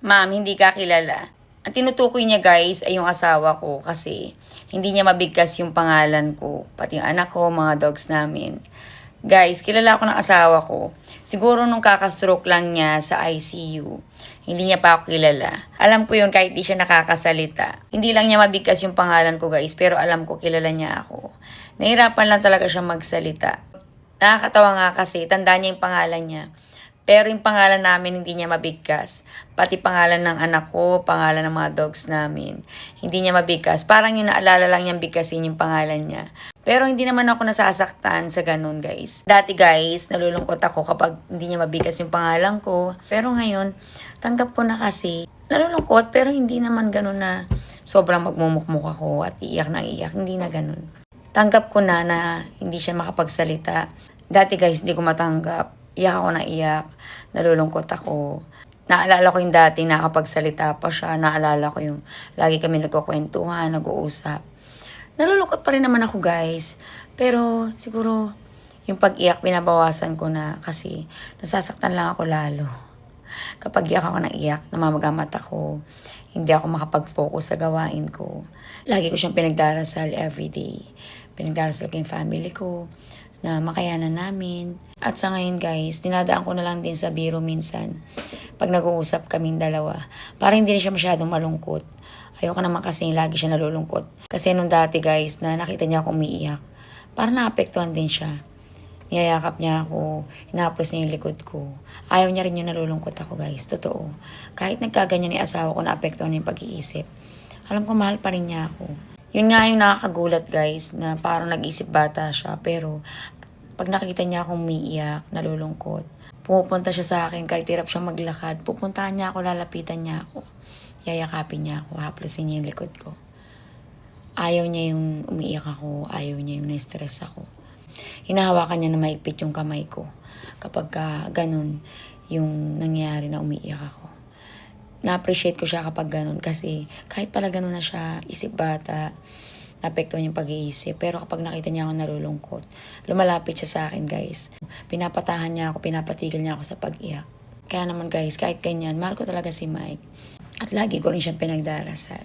Ma'am, hindi ka kilala. Ang tinutukoy niya guys ay yung asawa ko kasi hindi niya mabigkas yung pangalan ko. Pati yung anak ko, mga dogs namin. Guys, kilala ko ng asawa ko. Siguro nung kakastroke lang niya sa ICU. Hindi niya pa ako kilala. Alam ko yun kahit di siya nakakasalita. Hindi lang niya mabigkas yung pangalan ko guys, pero alam ko kilala niya ako. Nahirapan lang talaga siya magsalita. Nakakatawa nga kasi, tandaan niya yung pangalan niya. Pero yung pangalan namin hindi niya mabigkas. Pati pangalan ng anak ko, pangalan ng mga dogs namin. Hindi niya mabigkas. Parang yung naalala lang niyang bigkasin yung pangalan niya. Pero hindi naman ako nasasaktan sa ganun guys. Dati guys, nalulungkot ako kapag hindi niya mabigkas yung pangalan ko. Pero ngayon, tanggap ko na kasi. Nalulungkot pero hindi naman ganun na sobrang magmumukmuk ako at iiyak na iiyak. Hindi na ganun. Tanggap ko na hindi siya makapagsalita. Dati guys, hindi ko matanggap. Iyak ako na iyak, nalulungkot ako. Naalala ko yung dati nakapagsalita pa siya, naalala ko yung lagi kami nagkukwentuhan, nag-uusap. Nalulungkot pa rin naman ako guys, pero siguro yung pag-iyak pinabawasan ko na kasi nasasaktan lang ako lalo. Kapag iyak ako ng iyak, namamagamat ako, hindi ako makapag-focus sa gawain ko. Lagi ko siyang pinagdarasal everyday. Pinagdarasal ko yung family ko, na makayanan namin. At sa ngayon guys, dinadaan ko na lang din sa biro minsan pag nag-uusap kaming dalawa. Para hindi na siya masyadong malungkot. Ayoko naman kasi lagi siya nalulungkot. Kasi nung dati guys na nakita niya ako umiiyak, parang naapektuhan din siya. Niyayakap niya ako, hinaplos niya yung likod ko. Ayaw niya rin yung nalulungkot ako guys, totoo. Kahit nagkaganyan ni asawa ko, naapektuhan niya yung pag-iisip. Alam ko mahal pa rin niya ako. Yun nga yung nakakagulat guys, na parang nag-isip bata siya. Pero pag nakita niya akong umiiyak, nalulungkot, pumupunta siya sa akin kahit hirap siyang maglakad. Pupuntahan niya ako, lalapitan niya ako. Yayakapin niya ako, haplosin niya yung likod ko. Ayaw niya yung umiiyak ako, ayaw niya yung na-stress ako. Hinahawakan niya na maigpit yung kamay ko kapag ganun yung nangyari na umiiyak ako. Na-appreciate ko siya kapag ganun kasi kahit pala ganun na siya, isip bata, naapektuhan yung pag-iisip. Pero kapag nakita niya ako nalulungkot, lumalapit siya sa akin guys. Pinapatahan niya ako, pinapatigil niya ako sa pag-iyak. Kaya naman guys, kahit ganyan, mahal ko talaga si Mike. At lagi ko rin siyang pinagdarasal.